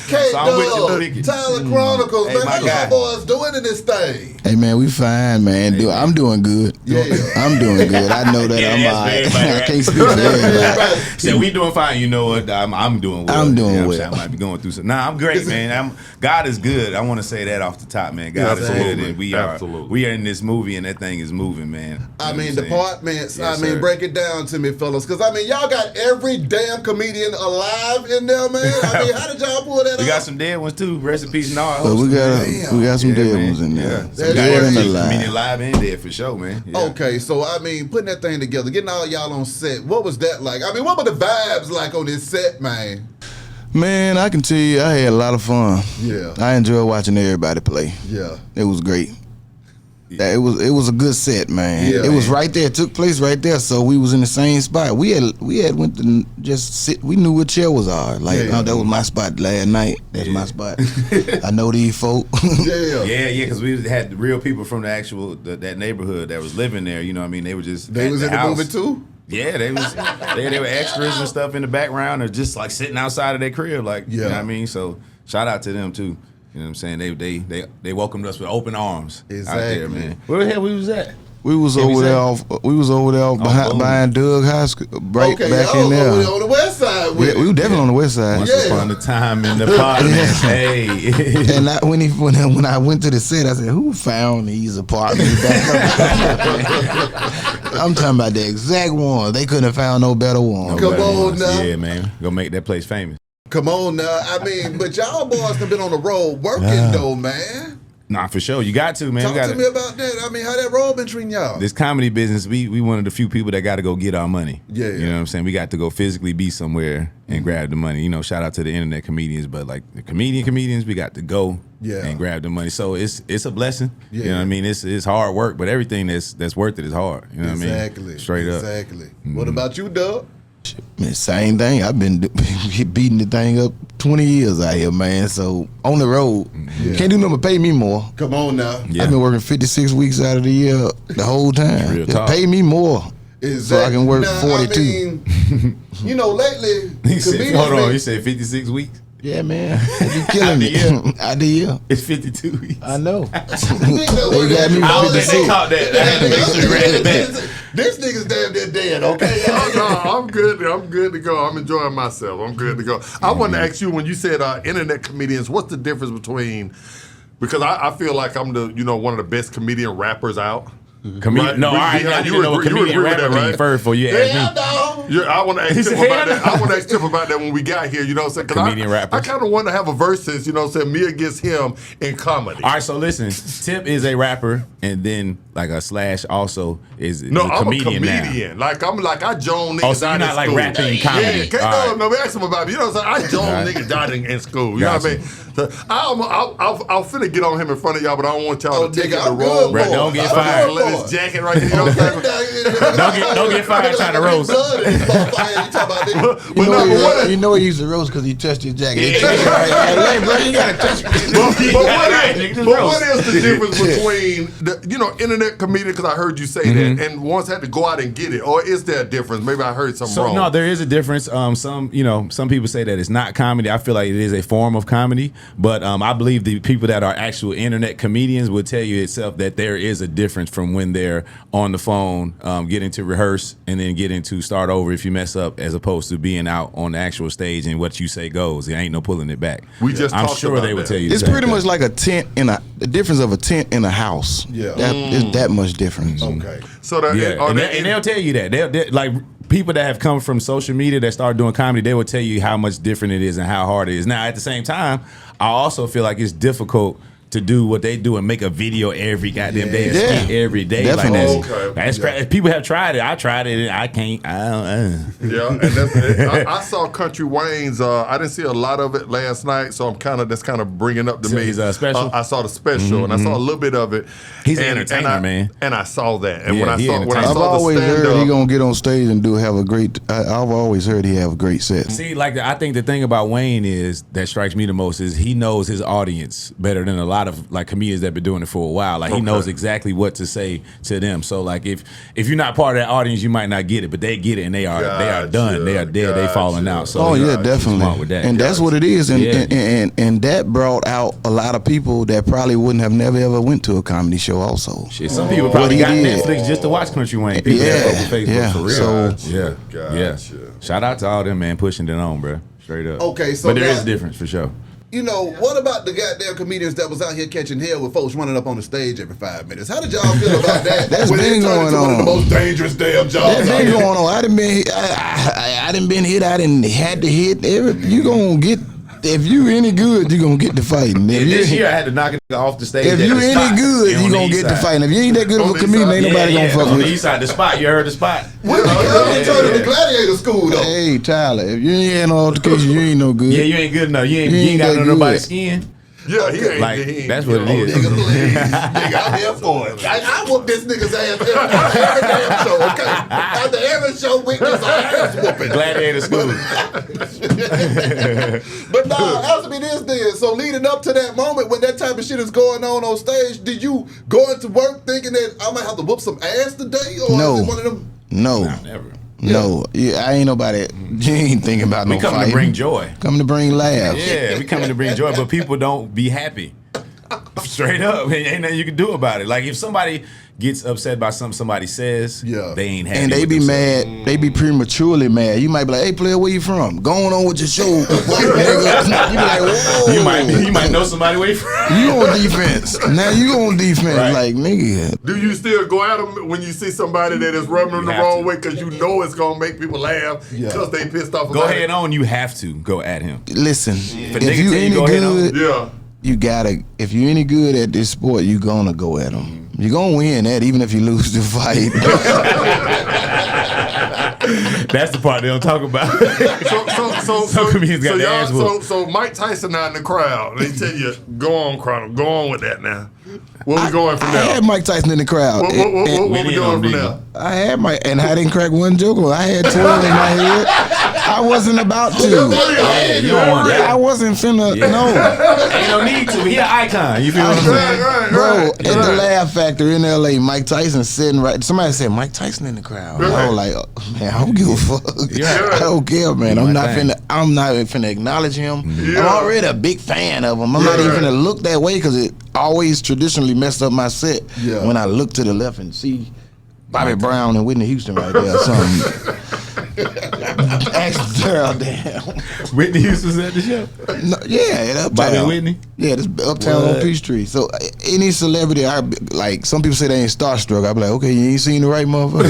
So I'm with you, Mickey. Tyler Chronicles, man. my How guy. y'all boys doing in this thing? Hey man, we fine, man. I'm doing good. Yeah. I'm doing good. I know that I'm all right. I can't speak for everybody. So we doing fine. You know what? I'm doing well. I'm doing I'm well. saying I might be going through something. Nah, I'm great, man. God is good. I want to say that off the top, man. God is good, and we are in this movie, and that thing is moving, man. I mean, the Partments. I mean, break it down to me, fellas, because I mean, y'all got every damn comedian alive in there, man. I mean, how did y'all pull that off? We got some dead ones too. Rest in peace, Nard. But we got some dead ones in there. Yeah. Some dead and alive. Comedian live and dead for sure, man. Yeah. Okay, so I mean, putting that thing together, getting all y'all on set, what was that like? I mean, what were the vibes like on this set, man? Man, I can tell you, I had a lot of fun. Yeah. I enjoyed watching everybody play. Yeah. It was great. It was a good set, man. Yeah, it was right there. It took place right there, so we was in the same spot. We had went to just sit. We knew what chair was ours. Like, oh, that was my spot last night. That's my spot. I know these folk. Yeah, because we had real people from the actual that neighborhood that was living there. You know what I mean? They were just They was in the movie too? Yeah, they were extras and stuff in the background, or just like sitting outside of their crib, like you know what I mean. So shout out to them too. You know what I'm saying? They welcomed us with open arms out there, man. Where the hell we was at? We was over there behind Doug High School, back in there. On the west side. We were definitely on the west side. Once upon a time in the Partments. Hey. And when I went to the set, I said, "Who found these apartments back up?" I'm talking about the exact one. They couldn't have found no better one. Come on now. Yeah, man. Go make that place famous. Come on now. I mean, but y'all boys have been on the road working though, man. Nah, for sure. You got to, man. Talk to me about that. I mean, how that road been treating y'all? This comedy business, we one of the few people that got to go get our money. Yeah. You know what I'm saying? We got to go physically be somewhere and grab the money. You know, shout out to the internet comedians, but like the comedians, we got to go and grab the money. So it's a blessing. Yeah. You know what I mean? It's hard work, but everything that's worth it is hard. You know what I mean? Exactly. Straight up. Exactly. What about you, Dub? Man, same thing. I've been beating the thing up 20 years out here, man. So on the road, can't do nothing but pay me more. Come on now. Yeah. I've been working 56 weeks out of the year the whole time. Real Just talk. pay me more. So I can work now, 42. I mean, you know, lately, He said, comedians hold on, been- you said 56 weeks? Yeah, man. You killing me. Out the year. It's 52 weeks. I know. They got me I with was the they caught that. I had to make sure you read that. This nigga's damn near dead, okay? No, I'm good. I'm good to go. I'm enjoying myself. I'm good to go. I wanted to ask you, when you said internet comedians, what's the difference between? Because I feel like I'm one of the best comedian rappers out. Right? No, all right. I need to know what comedian rapper mean first before you ask me. I want to ask Tip about that. I want to ask Tip about that when we got here. You know what I'm saying? Comedian rappers. I kind of want to have a versus. You know what I'm saying? Me against him in comedy. All right, so listen. Tip is a rapper, and then like a slash also is No, a I'm comedian a comedian. now. Like I Joan niggas Oh, so you're out not in like school. rapping comedy. Yeah, All right. no, ask him about it. You know what I'm saying? I Joan niggas out in school. You know what I mean? So I'll finna get on him in front of y'all, but I don't want y'all to take it the wrong. Bro, don't get fired. Let his jacket right here. You know what I'm saying? Don't get fired trying to roast. You know he used to roast because he touched his jacket. Hey, bro, you gotta touch me. But what is the difference between the internet comedian? Because I heard you say that, and once had to go out and get it, or is there a difference? Maybe I heard something wrong. No, there is a difference. Some people say that it's not comedy. I feel like it is a form of comedy, but I believe the people that are actual internet comedians would tell you itself that there is a difference from when they're on the phone, getting to rehearse and then getting to start over if you mess up, as opposed to being out on the actual stage and what you say goes. There ain't no pulling it back. I'm sure they would tell you. It's pretty much like a tent the difference of a tent in a house. Yeah, it's that much difference. Okay, so and they'll tell you that. They're like people that have come from social media that start doing comedy, they will tell you how much different it is and how hard it is. Now, at the same time, I also feel like it's difficult to do what they do and make a video every goddamn day, every day. Definitely. That's crazy. People have tried it. I tried it. And I can't. Yeah, and I saw Country Wayne's. I didn't see a lot of it last night, so that's kind of bringing up to me. His special. I saw the special, and I saw a little bit of it. He's an entertainer, man. And I saw that. And when I he saw I've the always heard stand-up, he gonna get on stage and have a great. I've always heard he have a great set. See, I think the thing about Wayne is that strikes me the most is he knows his audience better than a lot lot of like comedians that been doing it for a while. Like he knows exactly what to say to them. So like if you're not part of that audience, you might not get it, but they get it and they are done. They are dead. They falling out. So definitely. With that. And that's what it is. And that brought out a lot of people that probably wouldn't have never ever went to a comedy show. Also, shit. Some people probably got Netflix just to watch Country Wayne. People that fuck with Facebook for real. So Shout out to all them, man, pushing it on, bro. Straight up. Okay, so but there is a difference for sure. You know, what about the goddamn comedians that was out here catching hell with folks running up on the stage every 5 minutes? How did y'all feel about that? That's been going on. One of the most dangerous damn jobs. That's been going on. I done been hit. I done had to hit. You gonna get. If you any good, you gonna get the fighting. This year I had to knock it off the stage. If you any good, you gonna get the fighting. If you ain't that good of a comedian, ain't nobody gonna fuck with you. On the east side, the spot. You heard the spot. When you turn to the gladiator school though. Hey Tyler, if you ain't had no altercation, you ain't no good. Yeah, you ain't good enough. You ain't got nobody's skin. Yeah, he ain't. Like, that's what it is. Nigga, please. Nigga, I'm here for it. I whoop this nigga's ass every damn show, okay? After every show, witness our ass whooping. Gladiator school. But nah, answer me this then. So leading up to that moment when that type of shit is going on stage, did you go into work thinking that I might have to whoop some ass today? Or No. is it one of them? No. Nah, never. No, I ain't nobody. You ain't thinking about no We coming fighting. to bring joy. Coming to bring laughs. Yeah, we coming to bring joy, but people don't be happy. Straight up, ain't nothing you can do about it. Like if somebody gets upset by something somebody says, they ain't happy. And they with be themselves. mad. They be prematurely mad. You might be like, "Hey, player, where you from? Going on with your show." You be like, "Whoa." You might know somebody where you from. You on defense. Now you on defense. Right. Like, nigga. Do you still go at them when you see somebody that is rubbing them the have wrong to. way because you know it's gonna make people laugh because they pissed off? Go about ahead it? on. You have to go at him. Listen, If a if nigga you tell you any go ahead on. good, Yeah. you gotta. If you any good at this sport, you gonna go at them. You gonna win that, even if you lose the fight. That's the part they don't talk about. So comedians got their ass whooped. so Mike Tyson out in the crowd. They tell you, go on, Chronicles, go on with that now. Where we going from I there? had Mike Tyson in the crowd. What we going from there? I had my, and I didn't crack one joke. I had 12 in my head. I wasn't about to. Yeah, you don't want that. I wasn't finna. No, Ain't no need to. He an icon. You feel what I'm saying? bro. At the Laugh Factory in LA, Mike Tyson sitting right. Somebody said Mike Tyson in the crowd. I was like, oh, man, I don't give a fuck. I don't care, man. I'm not finna acknowledge him. I'm already a big fan of him. I'm not even finna look that way because it always traditionally messed up my set when I look to the left and see Bobby Brown and Whitney Houston right there or something. Ask Daryl, damn. Whitney Houston's at the show. No, yeah, at Uptown. Bobby Whitney? Yeah, this Uptown on Peachtree. So any celebrity, like some people say they ain't starstruck. I be like, okay, you ain't seen the right motherfucker.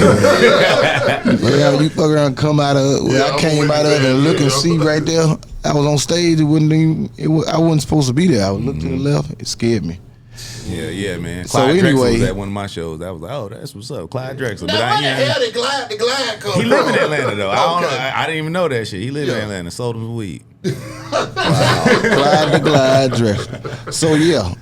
You fuck around, come out of where I came out of and look and see right there. I was on stage. I wasn't supposed to be there. I would look to the left. It scared me. Yeah, man. So Clyde Drexler anyway- was at one of my shows. I was like, oh, that's what's up, Clyde Drexler. But Now, why the hell did Glad come he from? live in Atlanta though. Okay. I didn't even know that shit. He lived in Atlanta. Sold him weed. Clyde the Glide Drexler. So yeah,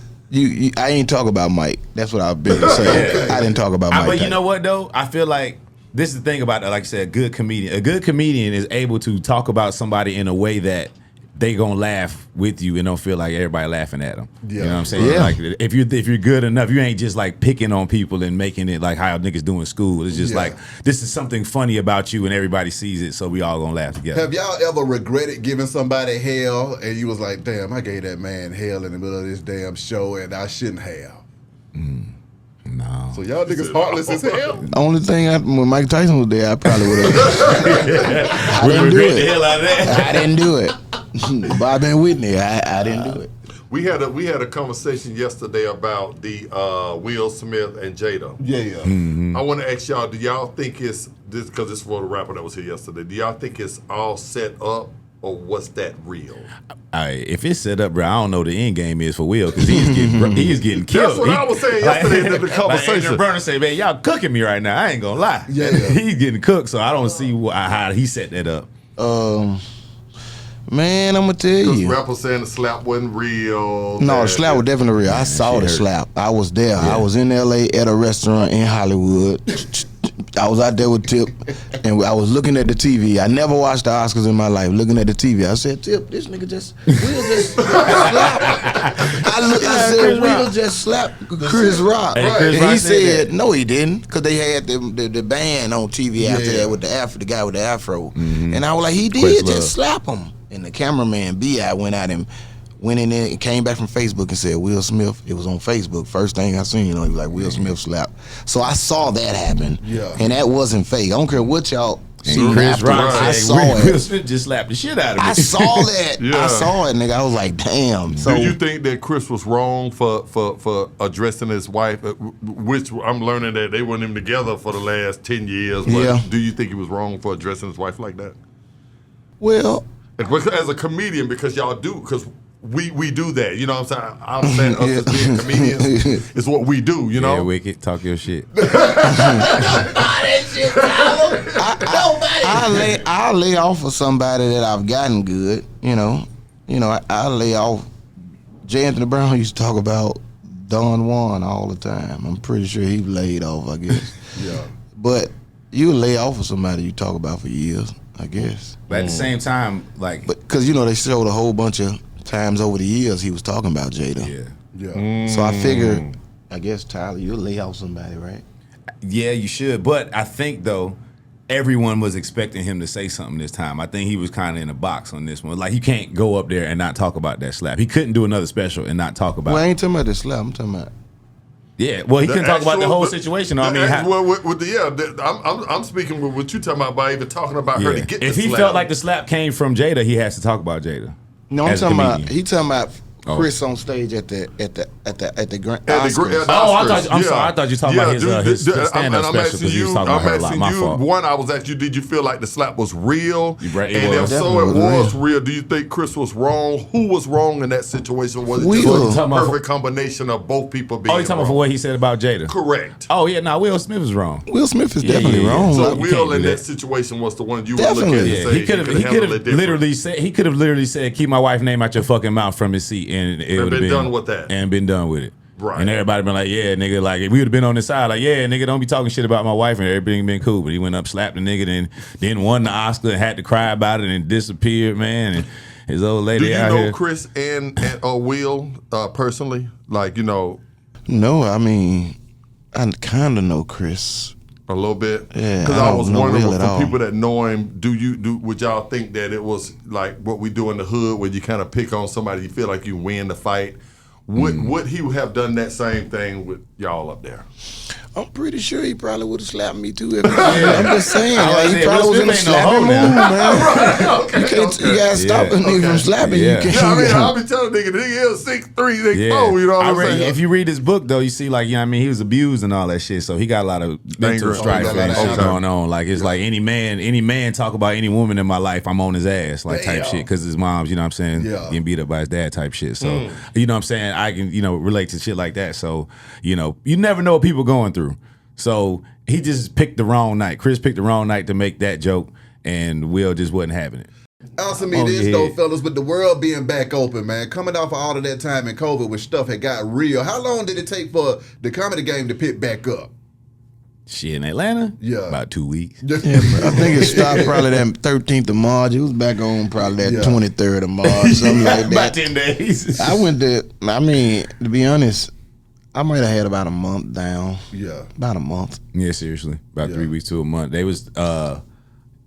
I ain't talk about Mike. That's what I've been saying. I didn't talk about Mike. But you know what though? I feel like this is the thing about, like I said, a good comedian. A good comedian is able to talk about somebody in a way that they gonna laugh with you and don't feel like everybody laughing at them. You know what I'm saying? Yeah. Like if you're good enough, you ain't just like picking on people and making it like how niggas do in school. It's just like, this is something funny about you and everybody sees it, so we all gonna laugh together. Have y'all ever regretted giving somebody hell and you was like, damn, I gave that man hell in the middle of this damn show and I shouldn't have? No. So y'all niggas heartless as hell? Only thing when Mike Tyson was there, I probably would have. I We didn't do regret the it. hell out of that. I didn't do it. Bobby and Whitney, I didn't do it. We had a conversation yesterday about the Will Smith and Jada. Yeah. I want to ask y'all, do y'all think it's this, because it's for the rapper that was here yesterday, do y'all think it's all set up or what's that real? If it's set up, bro, I don't know what the end game is for Will because he's getting killed. That's what I was saying yesterday in the Like conversation. Adrian Burner said, man, y'all cooking me right now. I ain't gonna lie. Yeah. He's getting cooked, so I don't see how he set that up. Man, I'm gonna tell Because you. rappers saying the slap wasn't real. No, the slap was definitely real. I saw the slap. I was there. I was in LA at a restaurant in Hollywood. I was out there with Tip, And I was looking at the TV. I never watched the Oscars in my life. Looking at the TV, I said, "Tip, this nigga Will just slap." I said, "Will just slap Chris Rock." Hey, Chris and Rock he said said, "No, he didn't," because they had the band on TV after that with the guy with the afro. And I was like, "He did just slap him." And the cameraman B.I. went in there and came back from Facebook and said, Will Smith, it was on Facebook. First thing I seen, he was like, Will Smith slapped. So I saw that happen. Yeah. And that wasn't fake. I don't care what y'all see. Chris Rock I said, saw it. Will Smith just slapped the shit out of me. I saw that. I saw it, nigga. I was like, damn. So do you think that Chris was wrong for addressing his wife, which I'm learning that they weren't even together for the last 10 years, but do you think he was wrong for addressing his wife like that? Well, as a comedian, because y'all do, because we do that, you know what I'm saying? I understand us as being comedians is what we do, you know? Yeah, Wicked, talk your shit. I'll lay off for somebody that I've gotten good, you know. I'll lay off. J. Anthony Brown used to talk about Don Juan all the time. I'm pretty sure he laid off, I guess. Yeah. But you lay off for somebody you talk about for years, I guess. But at the same time, like... Because, they showed a whole bunch of times over the years he was talking about Jada. Yeah. So I figured, I guess, Tyler, you'll lay off somebody, right? Yeah, you should. But I think, though, everyone was expecting him to say something this time. I think he was kind of in a box on this one. Like, he can't go up there and not talk about that slap. He couldn't do another special and not talk about it. Well, I ain't talking about the slap. I'm talking about... Yeah, well, he couldn't talk about the whole situation. I'm speaking with what you talking about by even talking about her to get the slap. If he felt like the slap came from Jada, he has to talk about Jada. No, I'm talking about. He talking about Chris on stage at the Oscars. I'm sorry. I thought you were talking about his stand-up special because he was talking about her a lot. My fault. One, I was asking you, did you feel like the slap was real? Right, and if so, it was real. Do you think Chris was wrong? Who was wrong in that situation? Was it just a perfect combination of both people being wrong? Oh, you talking about for what he said about Jada? Correct. Oh, yeah, Will Smith is wrong. Will Smith is definitely wrong. So Will in that situation was the one you would look at and say he could have literally said, keep my wife's name out your fucking mouth from his seat, and it would have been done with that. And been done with it. Right. And everybody been like, yeah, nigga, like, if we would have been on his side, like, yeah, nigga, don't be talking shit about my wife, and everything been cool. But he went up, slapped the nigga, then won the Oscar and had to cry about it and disappeared, man. And his old lady out here. Do you know Chris and Will personally? Like, No, I mean, I kind of know Chris. A little bit? Yeah. Because I was wondering, for people that know him, would y'all think that it was like what we do in the hood where you kind of pick on somebody, you feel like you win the fight? Would he have done that same thing with y'all up there? I'm pretty sure he probably would have slapped me too. I'm just saying, he probably was in a slapping mood, man. You gotta stop a nigga from slapping. Yeah. I'll be telling nigga is 6'3", 6'4", you know what I'm saying? If you read his book though, you see like, he was abused and all that shit. So he got a lot of mental strife and shit going on. Like it's like any man talk about any woman in my life, I'm on his ass, like type shit. Because his mom's, you know what I'm saying, getting beat up by his dad type shit. So you know what I'm saying, I can relate to shit like that. So you never know what people going through. So he just picked the wrong night. Chris picked the wrong night to make that joke, and Will just wasn't having it. Answer me this though, fellas, with the world being back open, man, coming off of all of that time in COVID when stuff had got real, how long did it take for the comedy game to pick back up? Shit, in Atlanta? Yeah. About 2 weeks. I think it stopped probably that 13th of March. It was back on probably that 23rd of March, something like that. About 10 days. To be honest, I might have had about a month down. Yeah. About a month. Yeah, seriously. About 3 weeks to a month. They was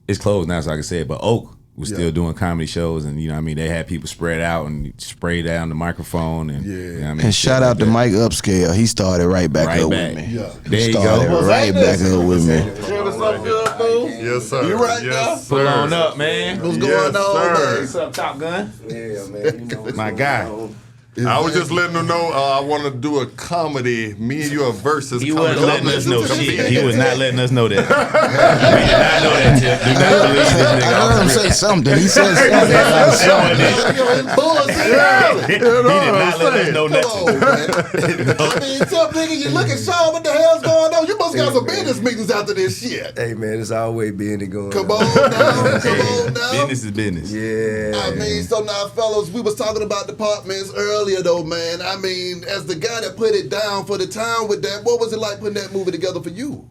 it's closed now, so I can say it, but Oak was still doing comedy shows, and they had people spread out and spray down the microphone, and and shout out to Mike Upscale. He started right back up with me. Yeah. There you started go. Right back up with me. Yes, sir. You right yes, now? Pull on up, man. What's going on, man? What's up, Top Gun? Yeah, man. My guy. I was just letting them know I want to do a comedy. Me and you are versus. He wasn't letting us know shit. He was not letting us know that. We did not know that, Tip. Do not believe this nigga. I heard him say something. He said something. He did not let us know nothing. I mean, tough nigga, you looking sharp. What the hell's going on? You must got some business meetings after this shit. Hey, man, it's always business going Come on now. Come on now. Business is business. Yeah. I mean, so now, fellas, we was talking about Partments earlier, though, man. I mean, as the guy that put it down for the town with that, what was it like putting that movie together for you?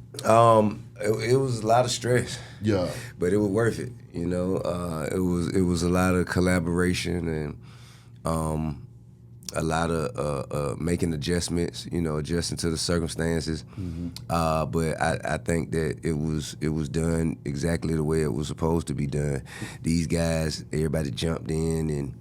It was a lot of stress. Yeah. But it was worth it. You know, it was a lot of collaboration and a lot of making adjustments. You know, adjusting to the circumstances. But I think that it was done exactly the way it was supposed to be done. These guys, everybody jumped in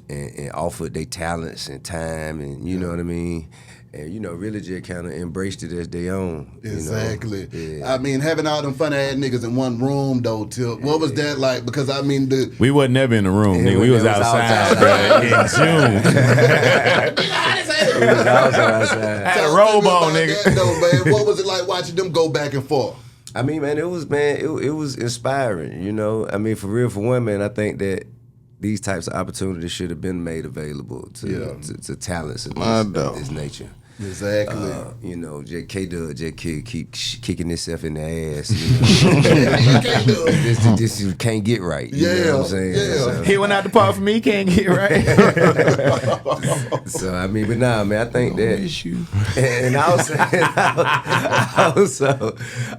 and offered their talents and time, and you know what I mean. And, you know, really just kind of embraced it as their own. Exactly. You know? Yeah. I mean, having all them funny ass niggas in one room, though, Tip, what was that like? Because, I mean, we wasn't never in the room, nigga. We was outside, bro, in June. We was outside. Had a robe on, nigga. That, though, man. What was it like watching them go back and forth? I mean, man, it was inspiring, you know. I mean, for real, for one, man, I think that these types of opportunities should have been made available to talents of this nature. Exactly. You know, KDubb just keep kicking himself in the ass. You know? this you can't get right. You know what I'm saying? Yeah. So, He went out the park for me, can't get right. so I mean, but nah, man, I think that. And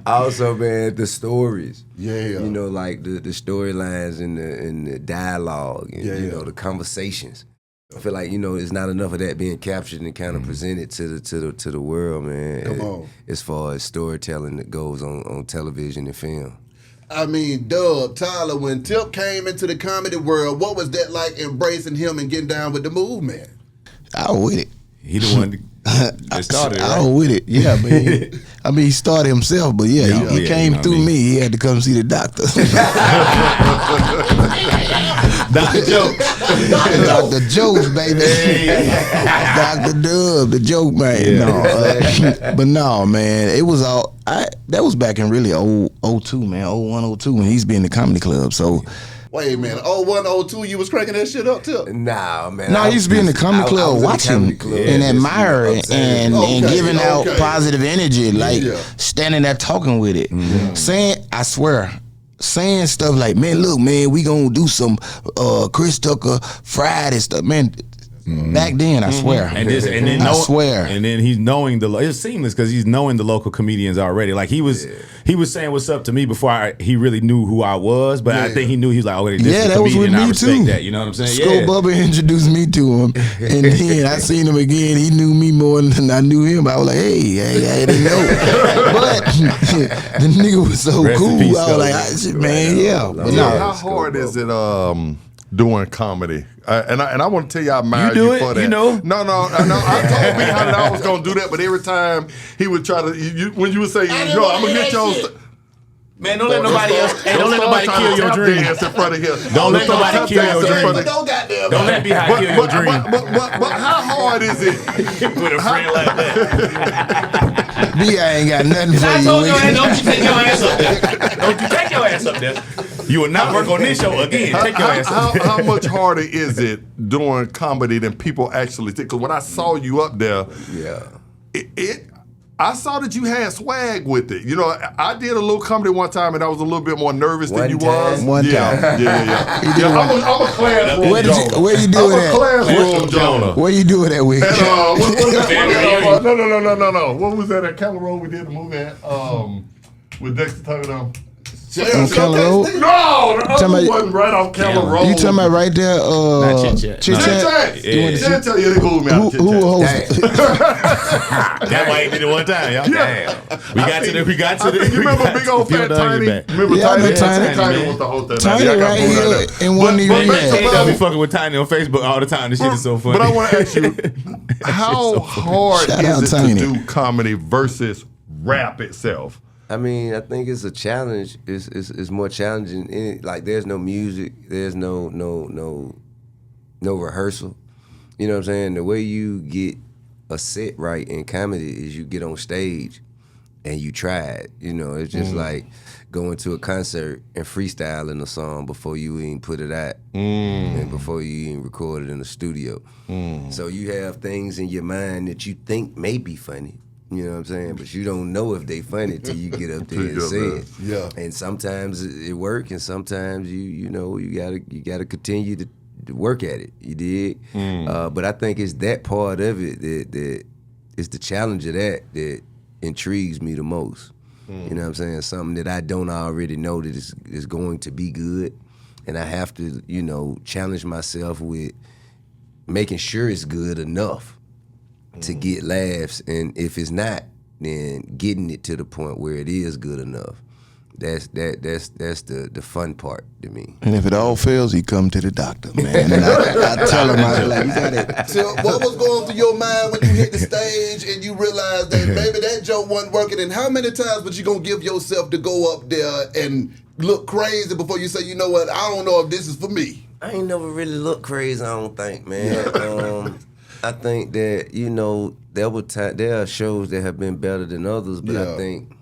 also, man, the stories. Yeah. You know, like the storylines and the dialogue and you know the conversations. I feel like, you know, it's not enough of that being captured and kind of presented to the world, man. Come on. As far as storytelling that goes on television and film. I mean, Dub, Tyler, when Tip came into the comedy world, what was that like embracing him and getting down with the movement? I was with it. He the one that started it, I right? was with it. Yeah, but he started himself, but he came through me. He had to come see the doctor. Dr. Joe. Dr. Joe's, baby. Dr. Dubb, the joke man. No, but no, man, it was all. That was back in really 02, man, 01, 02, when he's been in the comedy club. So. Wait a minute, 01, 02, you was cranking that shit up, Tip? Nah, man. No, he used to be in the comedy club watching and admiring and giving out positive energy, like standing there talking with it. Saying stuff like, man, look, man, we gonna do some Chris Tucker Friday stuff, man. Back then, I swear. And then I swear. And then he's knowing it's seamless because he's knowing the local comedians already. Like he was saying what's up to me before he really knew who I was. But I think he knew, he was like, oh, this is a that was with comedian. I me respect too. that. You know what I'm saying? Skull Bubba introduced me to him, and then I seen him again. He knew me more than I knew him. I was like, hey, I didn't know. But the nigga was so Rest in cool. peace, I was like, man, yeah. But no, How hard is it doing comedy? And I want to tell you, I admire you for that. You know? No. I told me how I was going to do that, but every time he would try to, when you would say, I'm going to get your... Man, don't let nobody else. Hey, don't let nobody kill your dream. In front of him. Don't let nobody kill your dream. Don't let B-High kill your dream. But how hard is it? With a friend like that. B.I. ain't got nothing for I you. told your ass, don't you take your ass up there. Don't you take your ass up there. You will not work on this show again. Take your ass up there. How much harder is it doing comedy than people actually think? Because when I saw you up there, I saw that you had swag with it. You know, I did a little comedy one time, and I was a little bit more nervous than you was. One time. I'm a classroom Where you doing that? Classroom Jonah. Where you doing that with? No. What was that at Keller Road we did the movie at? With Dexter Tucker. On Keller Road? No, the other one right off Keller Road. You talking about right there? Not Chit Chat. Chit Chat? Chit Chat, they called me out. Who hosted? That's why he did it one time, y'all. Yeah. We got to the. You remember Big Old Fat Tiny? Remember Tiny? Tiny was the host that Tiny night. right here in one of these KDubb be fucking with Tiny on Facebook all the time. This shit is so funny. But I want to ask you, how hard is it to do comedy versus rap itself? I mean, I think it's a challenge. It's more challenging. Like, there's no music. There's no rehearsal. You know what I'm saying? The way you get a set right in comedy is you get on stage and you try it. You know, it's just like going to a concert and freestyling a song before you even put it out and before you even record it in the studio. So you have things in your mind that you think may be funny. You know what I'm saying? But you don't know if they funny till you get up there and say it. Yeah. And sometimes it works, and sometimes you gotta continue to work at it. You dig? But I think it's that part of it that it's the challenge of that intrigues me the most. You know what I'm saying? Something that I don't already know that is going to be good. And I have to, challenge myself with making sure it's good enough to get laughs. And if it's not, then getting it to the point where it is good enough. That's the fun part to me. And if it all fails, he come to the doctor, man. And I tell him, I was like, you got it. So what was going through your mind when you hit the stage and you realized that maybe that joke wasn't working? And how many times was you gonna give yourself to go up there and look crazy before you say, you know what, I don't know if this is for me? I ain't never really looked crazy, I don't think, man. I think that, there are shows that have been better than others, but I think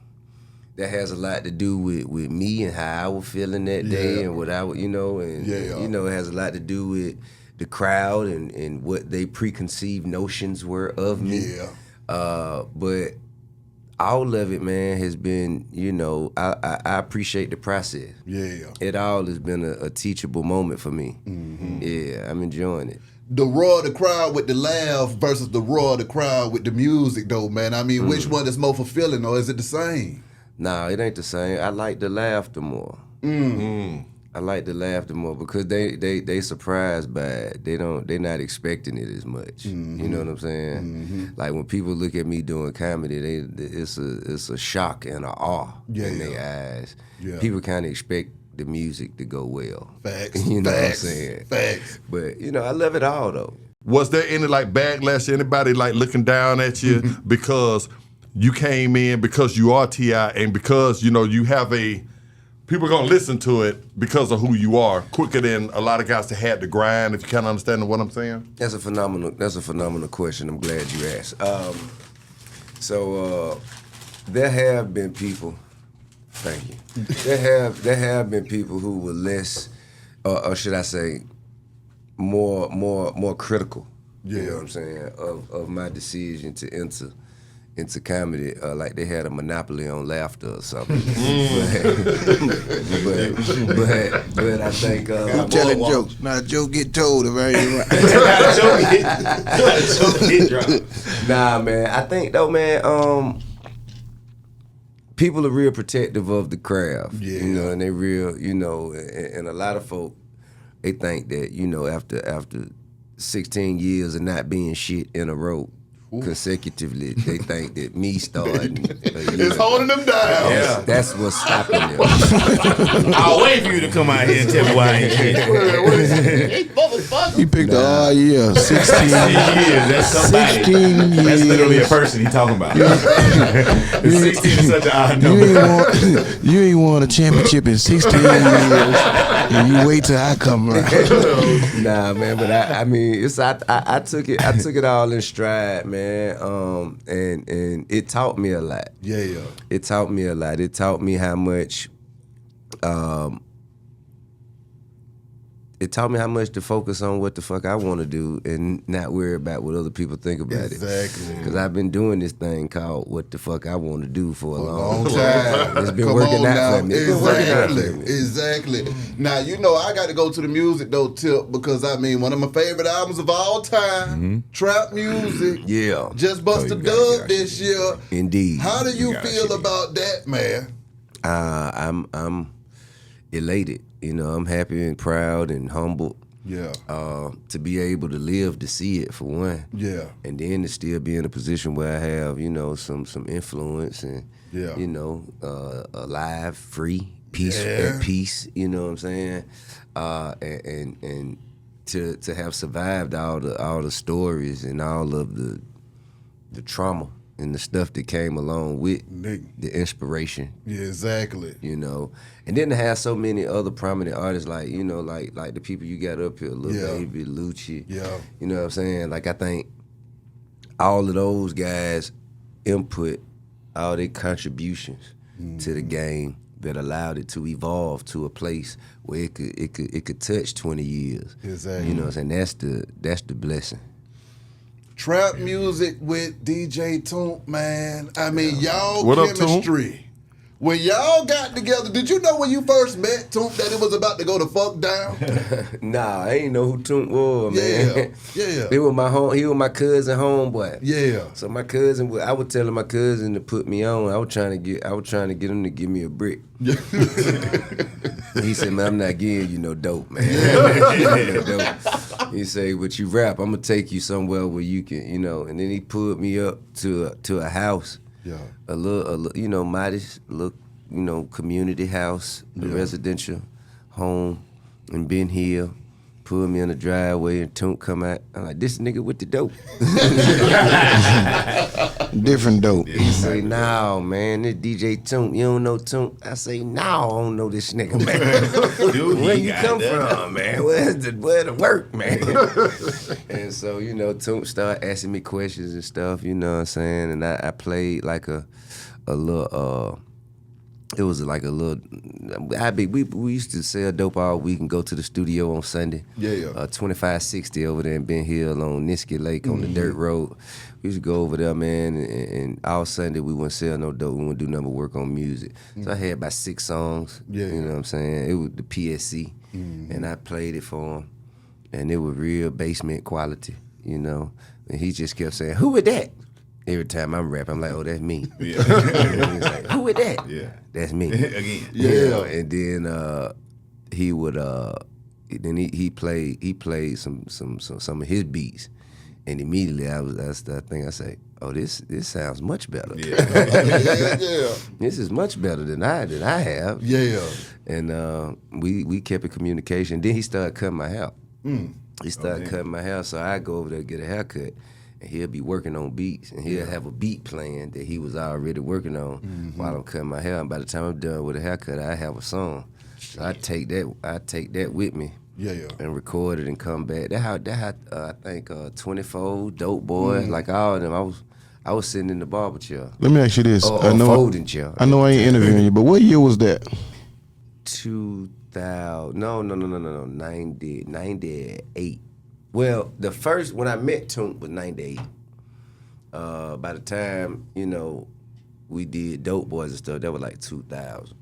that has a lot to do with me and how I was feeling that day and what I would, it has a lot to do with the crowd and what they preconceived notions were of me. But all of it, man, has been, I appreciate the process. It all has been a teachable moment for me. Yeah, I'm enjoying it. The roar of the crowd with the laugh versus the roar of the crowd with the music, though, man. I mean, which one is more fulfilling, or is it the same? Nah, it ain't the same. I like the laughter more. I like the laughter more because they surprised by it. They're not expecting it as much. You know what I'm saying? Like when people look at me doing comedy, it's a shock and an awe in their eyes. People kind of expect the music to go well. Facts. You know Facts. what I'm saying? Facts. But I love it all though. Was there any backlash? Anybody looking down at you because you came in because you are T.I. and because you have people are gonna listen to it because of who you are quicker than a lot of guys that had to grind? If you kind of understand what I'm saying. That's a phenomenal question. I'm glad you asked. There have been people. Thank you. There have been people who were less, or should I say, more critical. You know what I'm saying, of my decision to enter into comedy, like they had a monopoly on laughter or something. but I think I'm telling jokes. Now a joke get told if I ain't right. Nah, man. I think though, man. People are real protective of the craft, and they real, and a lot of folk, they think that, after 16 years of not being shit in a row consecutively, they think that me starting it's holding them down. Yeah. That's what's stopping them. I'll wait for you to come out here and tell me why I ain't shit. He picked the year, 16 years. That's somebody. 16 years. That's literally a person he's talking about. 16 is such an odd number. You ain't won a championship in 16 years, and you wait till I come around. Nah, man, but I took it all in stride, man. And it taught me a lot. It taught me a lot. It taught me how much. It taught me how much to focus on what the fuck I want to do and not worry about what other people think about it. Exactly. Because I've been doing this thing called what the fuck I want to do for a long time. It's been working out for me. Exactly. Now, I got to go to the music, though, Tip, because, one of my favorite albums of all time, trap music. Yeah. Just bust a dub this year. Indeed. How do you feel about that, man? I'm elated. I'm happy and proud and humbled. To be able to live to see it, for one. And then to still be in a position where I have, some influence and, alive, free, at peace, you know what I'm saying? And to have survived all the stories and all of the trauma and the stuff that came along with the inspiration. Exactly. And then to have so many other prominent artists like the people you got up here, Lil Baby, Lucci. You know what I'm saying? Like, I think all of those guys input all their contributions to the game that allowed it to evolve to a place where it could touch 20 years. Exactly. You know what I'm saying? That's the blessing. Trap music with DJ Toomp, man. Y'all what chemistry When y'all got together, did you know when you first met Toomp that it was about to go the fuck down? Nah, I ain't know who Toomp was, man. Yeah. He was my cousin homeboy. Yeah. So my cousin, I was telling my cousin to put me on. I was trying to get him to give me a brick. He said, "Man, I'm not giving you no dope, man." He said, "But you rap, I'm gonna take you somewhere where you can, you know." And then he pulled me up to a house. Yeah. A little, you know, modest, little, you know, community house, a residential home in Ben Hill. Pulled me in the driveway and Toomp come out. I'm like, this nigga with the dope. Different dope. He say, "No, man, this DJ Toomp, you don't know Toomp." I say, "No, I don't know this nigga, man." Dude, Where you come from, man? Where the work, man? And so, you know, Toomp started asking me questions and stuff, you know what I'm saying? And I played like a little, it was like a little, we used to sell dope all week and go to the studio on Sunday. Yeah. 2560 over there in Ben Hill on Niskey Lake on the dirt road. We used to go over there, man, and all Sunday we wouldn't sell no dope. We wouldn't do nothing but work on music. So I had about 6 songs. Yeah. You know what I'm saying? It was the PSC, and I played it for him, and it was real basement quality, you know. And he just kept saying, "Who is that?" Every time I'm rapping, I'm like, "Oh, that's me." Yeah. And he's like, "Who is that?" Yeah. That's me. Again. Yeah. You know, and then he would he played some of his beats, and immediately that's the thing I say, "Oh, this sounds much better. Yeah. Yeah. This is much better than I have." Yeah. And we kept in communication. Then he started cutting my hair. He started cutting my hair, so I go over there to get a haircut. And he'll be working on beats, and he'll have a beat playing that he was already working on while I'm cutting my hair. And by the time I'm done with a haircut, I have a song. So I take that with me. Yeah. And record it and come back. That how I think 24, Dope Boys, like all of them. I was sitting in the barber chair. Let me ask you this. Or I know folding chair. I know I ain't interviewing you, but what year was that? 2000. No. 98. Well, the first, when I met Toomp was 98. By the time, you know, we did Dope Boys and stuff, that was like 2000.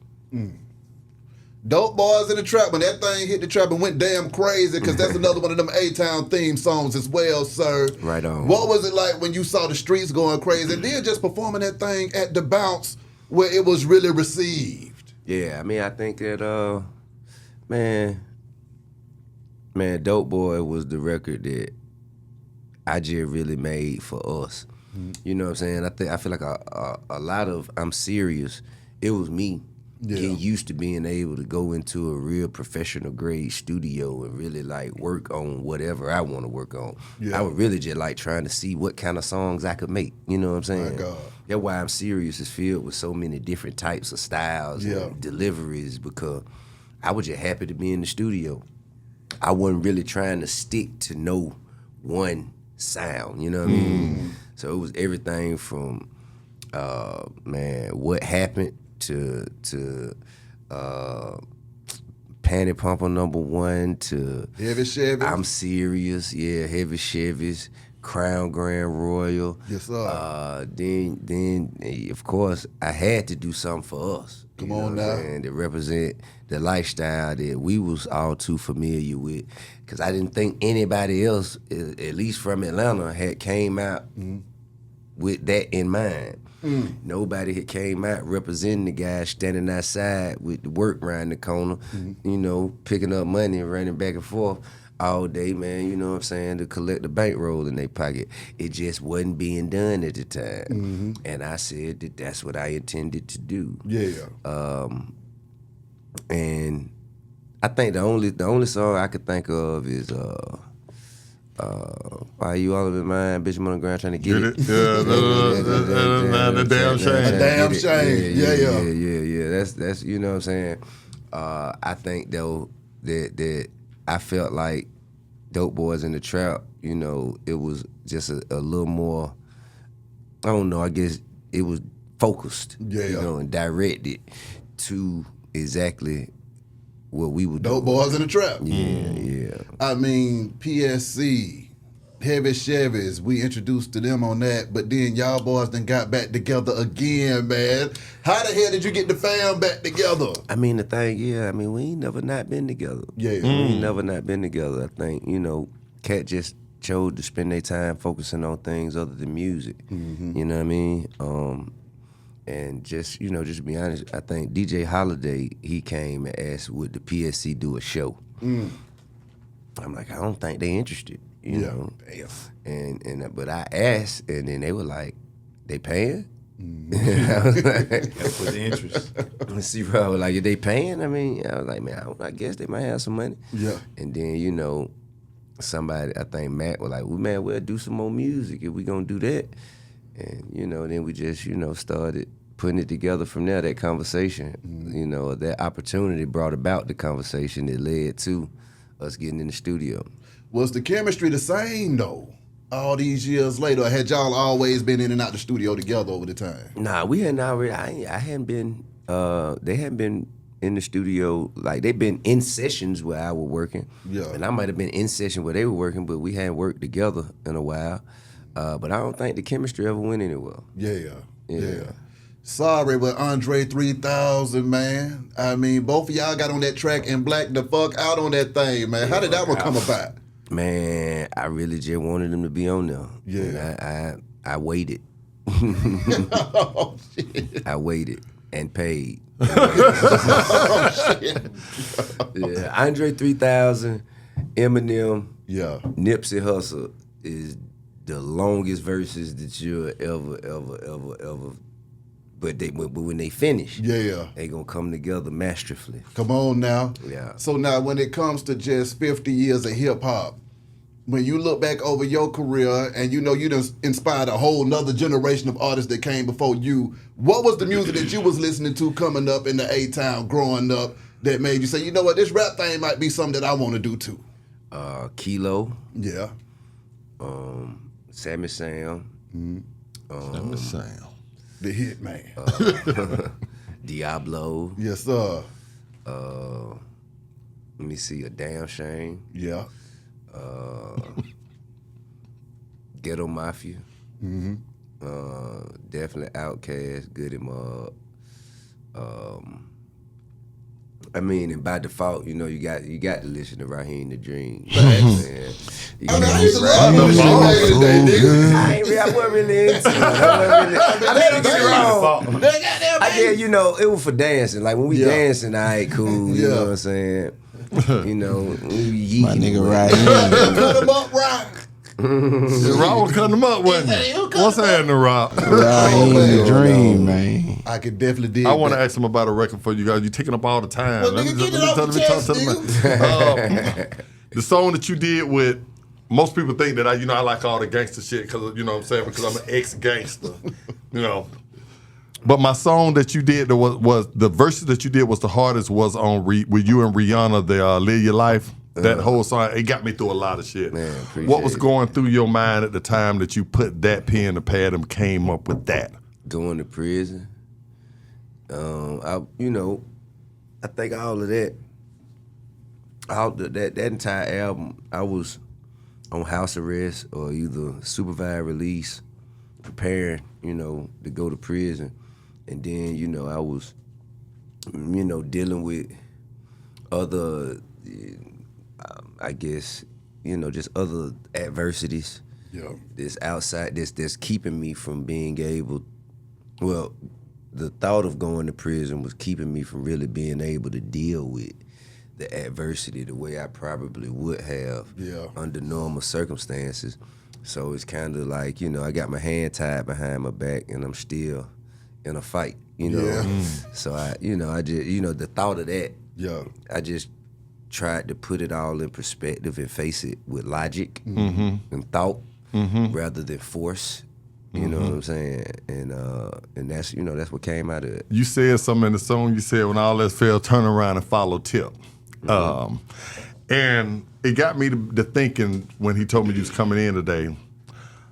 Dope Boys in the Trap, when that thing hit the trap and went damn crazy, because that's another one of them A-Town theme songs as well, sir. Right on. What was it like when you saw the streets going crazy, and then just performing that thing at the Bounce where it was really received? Yeah, I mean, I think that, man, Dope Boy was the record that I just really made for us. You know what I'm saying? I feel like a lot of I'm Serious, it was me getting used to being able to go into a real professional grade studio and really like work on whatever I want to work on. I was really just like trying to see what kind of songs I could make. You know what I'm saying? My God. That's why I'm Serious is filled with so many different types of styles and deliveries, because I was just happy to be in the studio. I wasn't really trying to stick to no one sound, you know what I mean? So it was everything from, What Happened to Panty Pumper #1 to Heavy Chevy. I'm Serious, Heavy Chevys, Crown Grand Royal. Yes, sir. Then of course I had to do something for us. Come on now. And to represent the lifestyle that we was all too familiar with, because I didn't think anybody else, at least from Atlanta, had came out with that in mind. Nobody had came out representing the guys standing outside with the work around the corner, you know, picking up money and running back and forth all day, man, you know what I'm saying, to collect the bankroll in their pocket. It just wasn't being done at the time. And I said that that's what I intended to do. And I think the only song I could think of is Why You All Up In Mine, Bitch, I'm on the ground trying to get it. The damn shame. Damn shame. Yeah. That's you know what I'm saying. I think though that I felt like Dope Boys in the Trap, you know, it was just a little more, I don't know, I guess it was focused, you know, and directed to exactly what we would do. Dope Boys in the Trap. Yeah. I mean, PSC, Heavy Chevys, we introduced to them on that, but then y'all boys then got back together again, man. How the hell did you get the fam back together? I mean, the thing, we ain't never not been together. Yeah. We ain't never not been together. I think, Cat just chose to spend their time focusing on things other than music. You know what I mean? And just to be honest, I think DJ Holiday, he came and asked, would the PSC do a show? I'm like, I don't think they interested. You know, damn. But I asked, and then they were like, "They paying?" I was like, That's what the interest. let's see, bro. Like, are they paying? I mean, I was like, man, I guess they might have some money. Yeah. And then somebody, I think Matt was like, well, man, we'll do some more music if we gonna do that. And then we just started putting it together from there. That conversation, that opportunity brought about the conversation that led to us getting in the studio. Was the chemistry the same though? All these years later, or had y'all always been in and out the studio together over the time? Nah, we hadn't already. I hadn't been. They hadn't been in the studio. Like, they've been in sessions where I was working. Yeah. And I might have been in session where they were working, but we hadn't worked together in a while. But I don't think the chemistry ever went anywhere. Yeah. Sorry, but Andre 3000, man. I mean, both of y'all got on that track and blacked the fuck out on that thing, man. How did that one come about? Man, I really just wanted them to be on there. Yeah. And I waited. Oh, shit. I waited and paid. Oh, shit. Yeah, Andre 3000, Eminem, Yeah. Nipsey Hussle is the longest verses that you'll ever. But when they finish, they gonna come together masterfully. Come on now. Yeah. So now when it comes to just 50 years of hip hop, when you look back over your career and you done inspired a whole nother generation of artists that came before you, what was the music that you was listening to coming up in the A-Town growing up that made you say, you know what, this rap thing might be something that I want to do too? Kilo. Yeah. Sammy Sam. Sammy Sam. The hit man. Diablo. Yes, sir. Let me see, a damn shame. Yeah. Ghetto Mafia. Definitely Outkast, Goody Mob. I mean, and by default, you got to listen to Raheem the Dream. I used to love him back in the day, nigga. I wasn't really into it. It was for dancing. Like, when we dancing, all right, cool. You know what I'm saying? My nigga Raheem. Cut him up, rock. Rock was cutting them up, wasn't he? What's happening, Rock? Raheem the Dream, man. I could definitely dig I want to that. ask him about a record for you guys. You taking up all the time. Well, nigga, get it off your chest, nigga. The song that you did with, most people think that I like all the gangster shit because, you know what I'm saying, because I'm an ex-gangster, But my song that you did was the verses that you did was the hardest was on with you and Rihanna, the Live Your Life. That whole song, it got me through a lot of shit. Man, what was going through your mind at the time that you put that pen to pad and came up with that? Going to prison. I think all of that, that entire album, I was on house arrest or either supervised release, preparing, to go to prison. And then, I was, dealing with other, I guess, just other adversities. Yeah. This outside, that's keeping me from being able, the thought of going to prison was keeping me from really being able to deal with the adversity the way I probably would have under normal circumstances. So it's kind of like, I got my hand tied behind my back and I'm still in a fight, So I just, the thought of that, I just tried to put it all in perspective and face it with logic and thought rather than force. You know what I'm saying? And that's, that's what came out of it. You said something in the song. You said, when all else fails, turn around and follow Tip. And it got me to thinking when he told me he was coming in today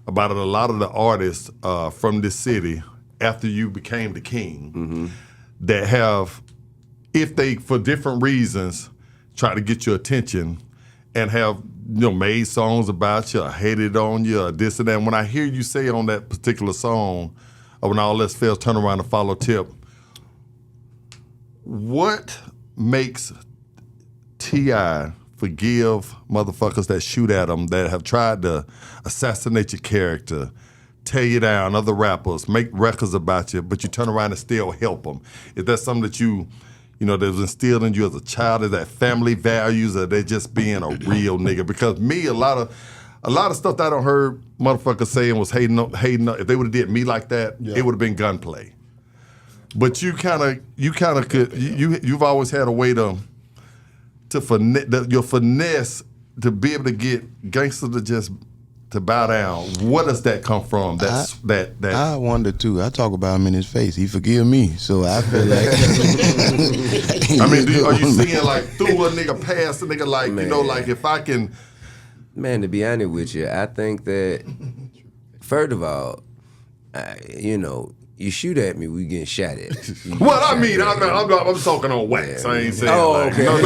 about a lot of the artists from this city after you became the king that have, if they, for different reasons, try to get your attention and have made songs about you, or hated on you, or this and that. And when I hear you say on that particular song, when all else fails, turn around and follow Tip, what makes T.I. forgive motherfuckers that shoot at him, that have tried to assassinate your character, tear you down, other rappers, make records about you, but you turn around and still help them? Is that something that that was instilled in you as a child? Is that family values, or they just being a real nigga? Because me, a lot of stuff that I don't heard motherfuckers saying was hating. If they would have did me like that, it would have been gunplay. But you've always had a way to finesse to be able to get gangsters to bow down. What does that come from? I wonder too. I talk about him in his face. He forgive me, so I feel like. I mean, are you seeing like through a nigga past a nigga like like if I can? Man, to be honest with you, I think that first of all, you shoot at me, we getting shot at. Well, I mean, I'm talking on wax. I ain't saying okay. No.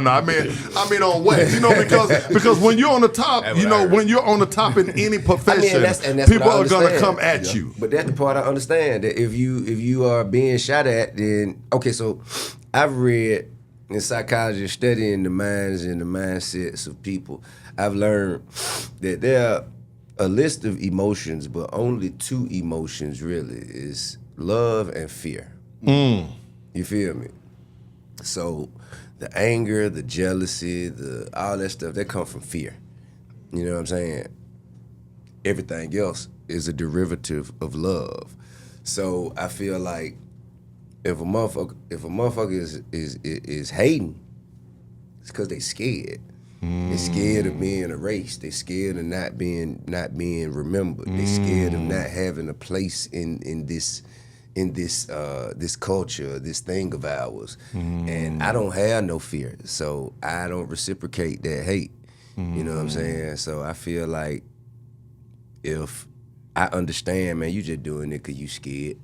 I mean on wax. Because when you're on the top, when you're on the top in any profession, that's people are gonna come at you. But that's the part I understand. That if you are being shot at, then okay. So I've read in psychology, studying the minds and the mindsets of people. I've learned that there are a list of emotions, but only 2 emotions really is love and fear. You feel me? So the anger, the jealousy, all that stuff, that come from fear. You know what I'm saying? Everything else is a derivative of love. So I feel like if a motherfucker is hating, it's because they scared. They're scared of being erased. They're scared of not being remembered. They're scared of not having a place in this culture, this thing of ours. And I don't have no fear, so I don't reciprocate that hate. You know what I'm saying? So I feel like if I understand, man, you just doing it because you scared.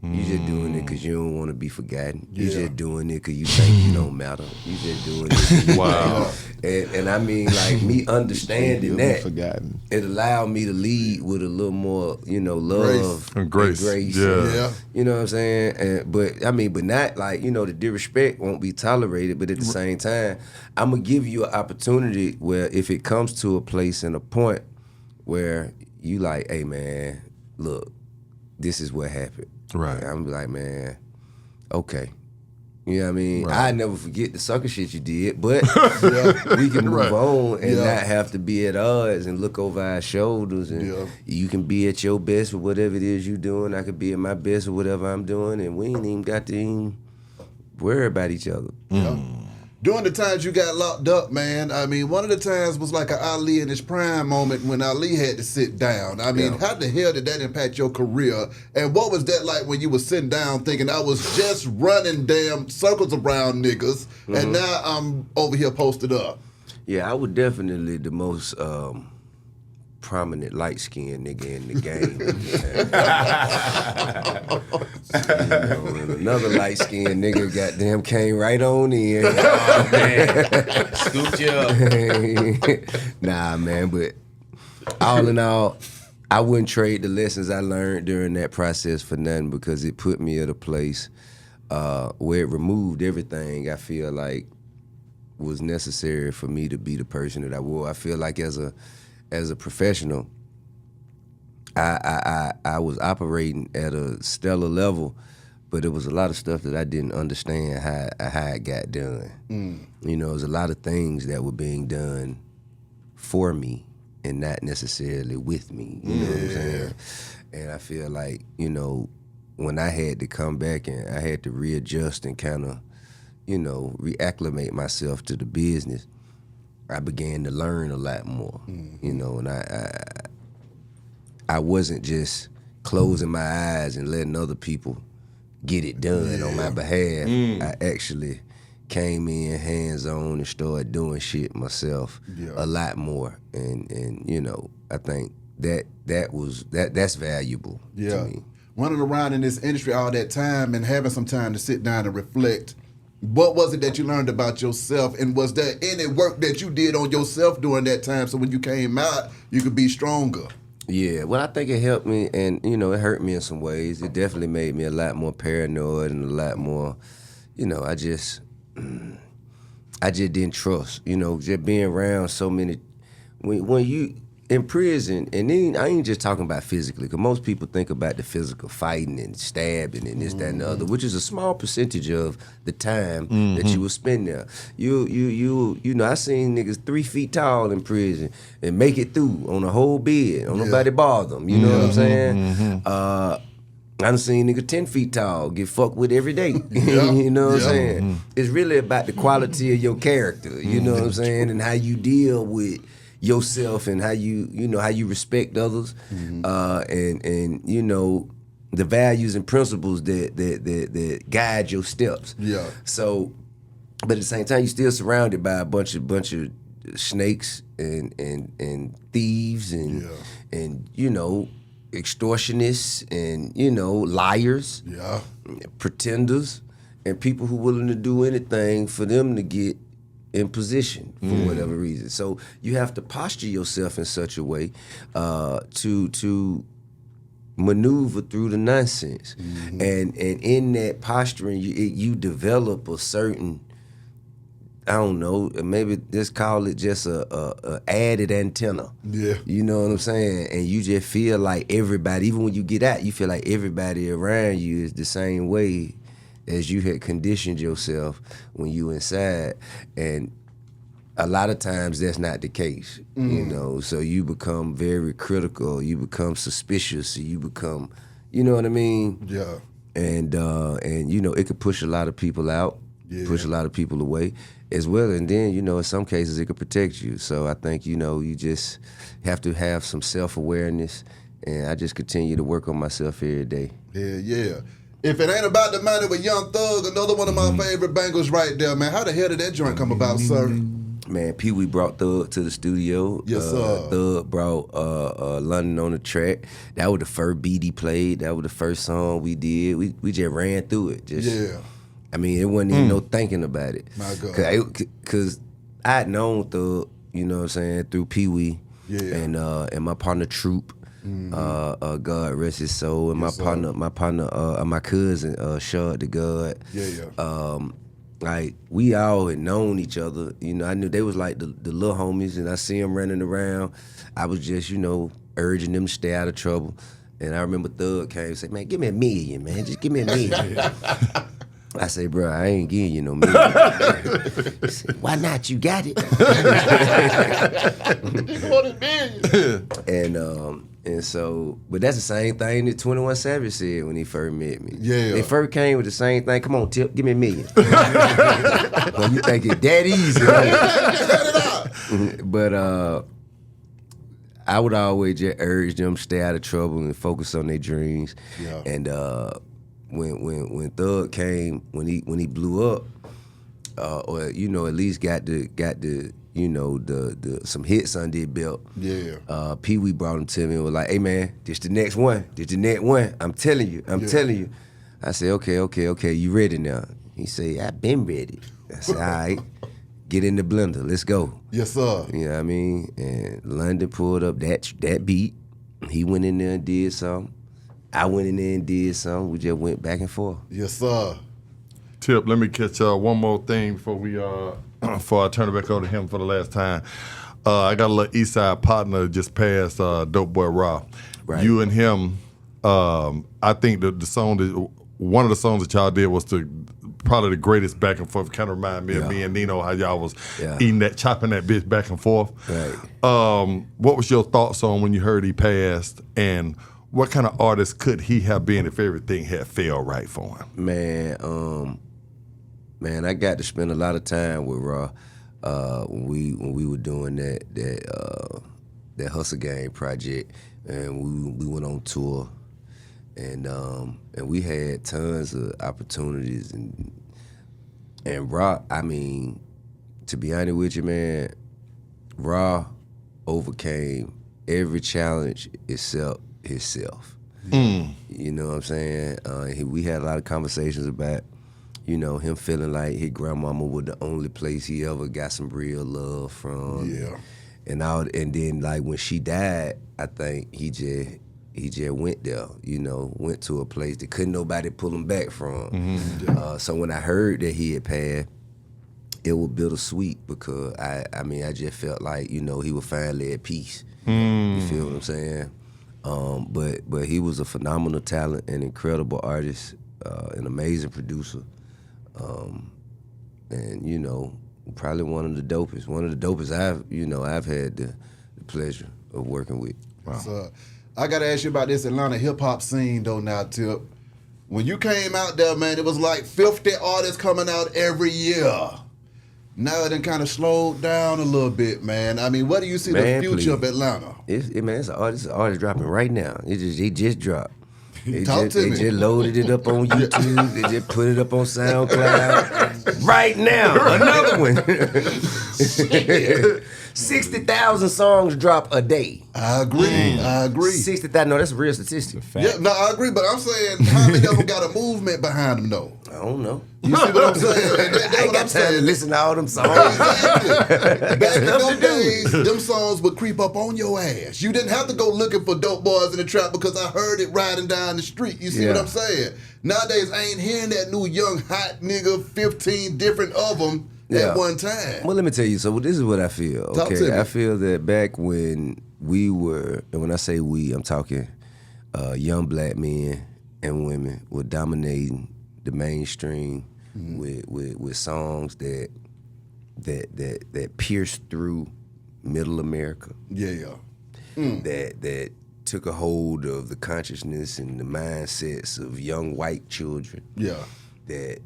You just doing it because you don't want to be forgotten. You just doing it because you think you don't matter. You just doing it 'cause you Wow. And I mean, like, me understanding that, forgotten. it allowed me to lead with a little more, love and grace. Yeah. You know what I'm saying? But not like, the disrespect won't be tolerated, but at the same time, I'm going to give you an opportunity where if it comes to a place and a point where you like, hey, man, look, this is what happened. Right. And I'm like, man, okay. You know what I mean? Right. I never forget the sucker shit you did, but we can move on and not have to be at odds and look over our shoulders. And you can be at your best with whatever it is you're doing. I could be at my best with whatever I'm doing, and we ain't even got to even worry about each other. During the times you got locked up, man, I mean, one of the times was like an Ali in his prime moment when Ali had to sit down. I mean, how the hell did that impact your career? And what was that like when you were sitting down thinking, I was just running damn circles around niggas, and now I'm over here posted up? Yeah, I was definitely the most prominent light-skinned nigga in the game. And another light-skinned nigga goddamn came right on in. Oh, man. Scooped you up. Nah, man, but all in all, I wouldn't trade the lessons I learned during that process for nothing, because it put me at a place where it removed everything I feel like was necessary for me to be the person that I was. I feel like as a professional, I was operating at a stellar level, but there was a lot of stuff that I didn't understand how it got done. There was a lot of things that were being done for me and not necessarily with me. You know what I'm saying? And I feel like, when I had to come back and I had to readjust and kind of, reacclimate myself to the business, I began to learn a lot more, and I wasn't just closing my eyes and letting other people get it done on my behalf. I actually came in hands-on and started doing shit myself a lot more, and I think that's valuable to me. Running around in this industry all that time and having some time to sit down and reflect, What was it that you learned about yourself, and was there any work that you did on yourself during that time so when you came out, you could be stronger? Yeah, well, I think it helped me, and it hurt me in some ways. It definitely made me a lot more paranoid and a lot more, I just didn't trust. Just being around so many. When you in prison, and then I ain't just talking about physically, because most people think about the physical fighting and stabbing and this, that, and the other, which is a small percentage of the time that you will spend there. I seen niggas 3 feet tall in prison and make it through on a whole bed, don't nobody bother them. You know what I'm saying? I done seen niggas 10 feet tall get fucked with every day. You know what I'm saying? It's really about the quality of your character. You know what I'm saying, and how you deal with yourself and how you respect others, and the values and principles that guide your steps. Yeah. So, but at the same time, you're still surrounded by a bunch of snakes and thieves and extortionists and liars, pretenders, and people who willing to do anything for them to get in position for whatever reason. So you have to posture yourself in such a way to maneuver through the nonsense. And in that posturing, you develop a certain, I don't know, maybe just call it just a added antenna. Yeah. You know what I'm saying? And you just feel like everybody, even when you get out, you feel like everybody around you is the same way as you had conditioned yourself when you inside. And a lot of times that's not the case, so you become very critical, you become suspicious, you become, you know what I mean? Yeah. And it could push a lot of people out, push a lot of people away as well. And then, in some cases it could protect you. So I think, you just have to have some self-awareness, and I just continue to work on myself every day. Yeah. If it ain't about the money with Young Thug, another one of my favorite bangles right there, man. How the hell did that joint come about, sir? Man, Pee Wee brought Thug to the studio. Yes, sir. Thug brought London on the track. That was the first beat he played. That was the first song we did. We just ran through it. I mean, it wasn't even no thinking about it. My God. Because I had known Thug, through Pee Wee and my partner Troop. God rest his soul, and my cousin Shard the God. Like we all had known each other. I knew they was like the little homies, and I see them running around. I was just urging them to stay out of trouble. And I remember Thug came and said, "Man, give me $1 million, man. Just give me $1 million." I say, "Bro, I ain't giving you no $1 million." He said, "Why not? You got it." You want $1 million. And so, but that's the same thing that 21 Savage said when he first met me. Yeah. They first came with the same thing. "Come on, Tip, give me $1 million." Well, you think it's that easy, right? But I would always just urge them to stay out of trouble and focus on their dreams. Yeah. And when Thug came, when he blew up, or at least got the some hits under his belt. Yeah. Pee Wee brought him to me and was like, "Hey man, this the next one. This the next one. I'm telling you. Telling you." I said, okay, you ready now? He said, "I've been ready." I said, "All right, get in the blender. Let's go." Yes, sir. You know what I mean? And London pulled up that beat. He went in there and did something. I went in there and did something. We just went back and forth. Yes, sir. Tip, let me catch one more thing before I turn it back over to him for the last time. I got a little East Side partner just passed, Dope Boy Raw. Right. You and him, I think the song one of the songs that y'all did was probably the greatest back and forth. Kind of remind me of me and Nino, how y'all was chopping that bitch back and forth. Right. What was your thoughts on when you heard he passed, and what kind of artist could he have been if everything had failed right for him? Man, I got to spend a lot of time with Raw when we were doing that Hustle Gang project, and we went on tour, and we had tons of opportunities, and Raw. I mean, to be honest with you, man, Raw overcame every challenge except himself. You know what I'm saying? We had a lot of conversations about You know, him feeling like his grandmama was the only place he ever got some real love from. Yeah. And then like when she died, I think he just went there, you know, went to a place that couldn't nobody pull him back from. So when I heard that he had passed, it was bittersweet because I mean I just felt like, you know, he was finally at peace. You feel what I'm saying? But he was a phenomenal talent, an incredible artist, an amazing producer, and you know, probably one of the dopest I've had the pleasure of working with. Wow. So, I gotta ask you about this Atlanta hip hop scene though now, Tip. When you came out there, man, it was like 50 artists coming out every year. Now it done kind of slowed down a little bit, man. I mean, what do you see the future of Atlanta? It's an artist dropping right now. They just dropped. They just loaded it up on YouTube. They just put it up on SoundCloud. Right now, another one. 60,000 songs drop a day. I agree. 60,000. No, that's a real statistic. Yeah, no, I agree. But I'm saying, how many of them got a movement behind them, though? I don't know. You see what I'm saying? I ain't got time to listen to all them songs. Exactly. Back in those days, them songs would creep up on your ass. You didn't have to go looking for dope boys in the trap because I heard it riding down the street. You see what I'm saying? Nowadays, I ain't hearing that new young hot nigga, 15 different of them at one time. Well, let me tell you. So this is what I feel. Okay, I feel that back when we were, and when I say we, I'm talking young black men and women were dominating the mainstream with songs that pierced through middle America. That took a hold of the consciousness and the mindsets of young white children. That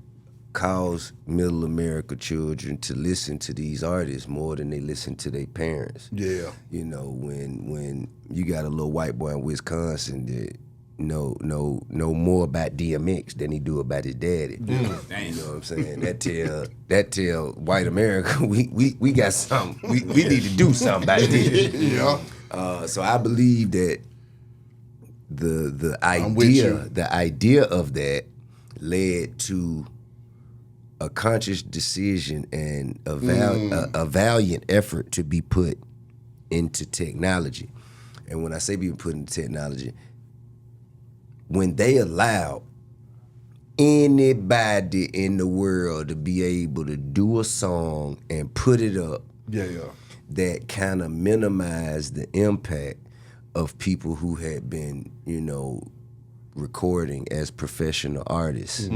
caused middle America children to listen to these artists more than they listen to their parents. You know, when you got a little white boy in Wisconsin that know more about DMX than he do about his daddy. You know what I'm saying? That tell white America we got something. We need to do something about this. So I believe that the idea of that led to a conscious decision and a valiant effort to be put into technology. And when I say be put into technology, when they allowed anybody in the world to be able to do a song and put it up that kind of minimized the impact of people who had been, you know, recording as professional artists.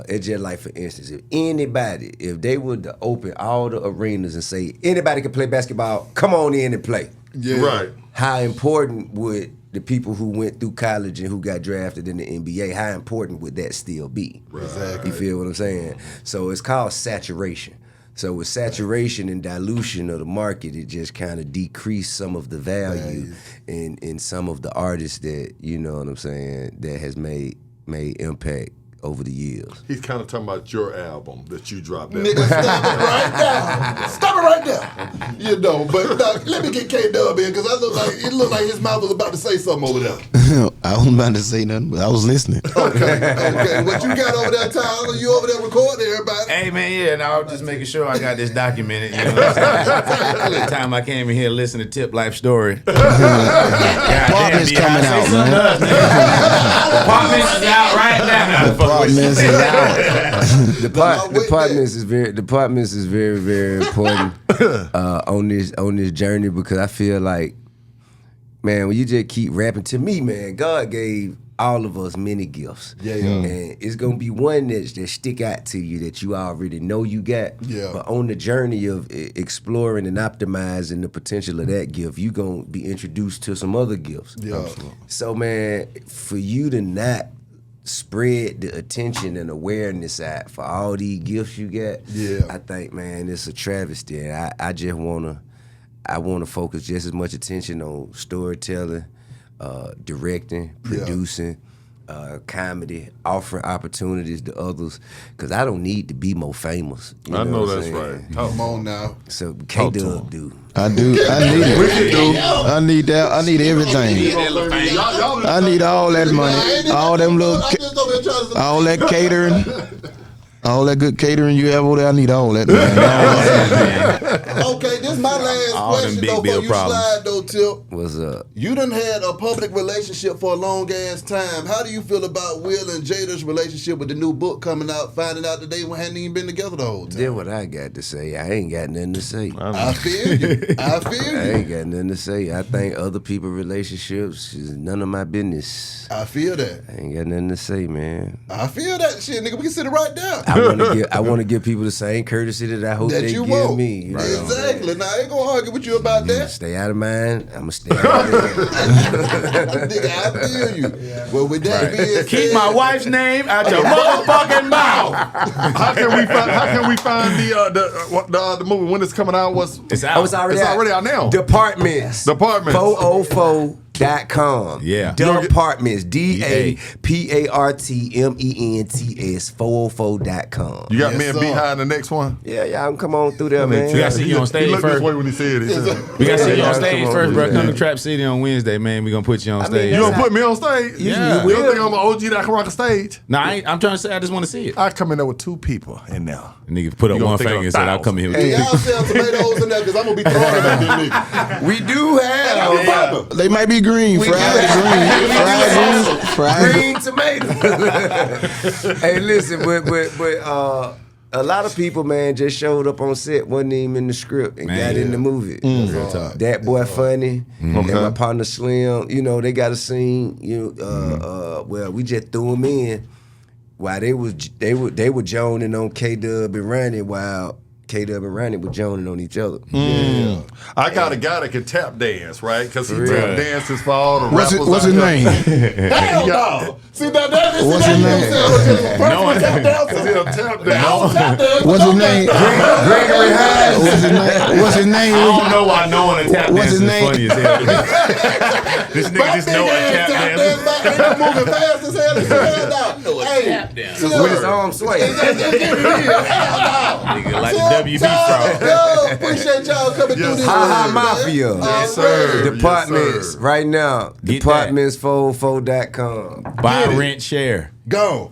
It's just like, for instance, if they were to open all the arenas and say, anybody can play basketball, come on in and play. Right. How important would the people who went through college and who got drafted in the NBA, how important would that still be? Exactly. You feel what I'm saying? So it's called saturation. So with saturation and dilution of the market, it just kind of decreased some of the value in some of the artists that, you know what I'm saying, that has made impact over the years. He's kind of talking about your album that you dropped. Nigga, stop it right now. Stop it right now. You know, but let me get KDubb in because it looked like his mouth was about to say something over there. I wasn't about to say nothing, but I was listening. Okay. What you got over there, Tyler? You over there recording everybody? Hey, man, and I was just making sure I got this documented. You know what I'm saying? The time I came in here to listen to Tip Life Story. Partments coming out, man. Partments is out right now. Partments is out. The Partments is very, very important on this journey because I feel like, man, when you just keep rapping, to me, man, God gave all of us many gifts. And it's gonna be one that stick out to you that you already know you got. But on the journey of exploring and optimizing the potential of that gift, you gonna be introduced to some other gifts. So, man, for you to not spread the attention and awareness out for all these gifts you got, I think, man, it's a travesty. And I just wanna focus just as much attention on storytelling, directing, producing, comedy, offering opportunities to others, because I don't need to be more famous. I know that's right. Come on now. So KDubb do. I do. I need it. I need that. I need everything. I need all that money, all them little, all that catering, All that good catering you have over there, I need all that. Okay, this is my last All them question big though. bill Before you problems. slide though, Tip. What's up? You done had a public relationship for a long ass time. How do you feel about Will and Jada's relationship with the new book coming out, finding out that they hadn't even been together the whole time? That's what I got to say. I ain't got nothing to say. I feel you. I feel I you. ain't got nothing to say. I think other people's relationships is none of my business. I feel that. I ain't got nothing to say, man. I feel that shit, nigga. We can sit it right down. I want to give people the same courtesy that I hope That they you give won't. me. You know? Exactly. Now I ain't gonna argue with you about that. Stay out of mine. I'ma stay out of there. Nigga, I feel you. Well, with that being said, Keep my wife's name out your motherfucking mouth. How can we find the movie when it's coming out? It's out. Oh, it's already out now. Departments. 404.com. Yeah. Departments. DAPARTMENTS 404.com. You got Yes, me and sir. behind the next one. Yeah, y'all can come on through there, man. We gotta see you on stage He looked first. this way when he said it. We gotta see you Yeah, on stage come on, first, bro. yeah. Come to Trap City on Wednesday, man. We gonna put you on stage. You gonna put me on stage? Yeah. You don't think I'm an OG that can rock a stage? No, I'm trying to say I just want to see it. I come in there with 2 people in there. Nigga put up You gonna one think finger of and said I'll come here with Hey, two. y'all sell tomatoes in there because I'm gonna be throwing them at them niggas. We do have They might be green, fried green tomato. Hey, listen, but a lot of people, man, just showed up on set, wasn't even in the script, and got in the movie. That Boy Funny and my partner Slim, you know, they got a scene. Well, we just threw them in while they were joning on KDubb and Ronnie while KDubb and Ronnie were joning on each other. Yeah. I got a guy that can tap dance, right? Because he tap dances for all the What's rappers. what's his name? Hell no. See that? What's his name? What's his name? Gregory Hines. What's his name? I don't know why no one tap What's dance his is name? funny as hell. This nigga just know a tap dance. Ain't no moving fast as hell. Hell no. Hey, Tap dance. With his arm sway. Nigga like the WB frog. Yo, appreciate y'all coming through this. Ha Ha man. Mafia. Yes, sir. Departments Yes, sir. right now. Get Departments404.com. Buy, rent, share. Go.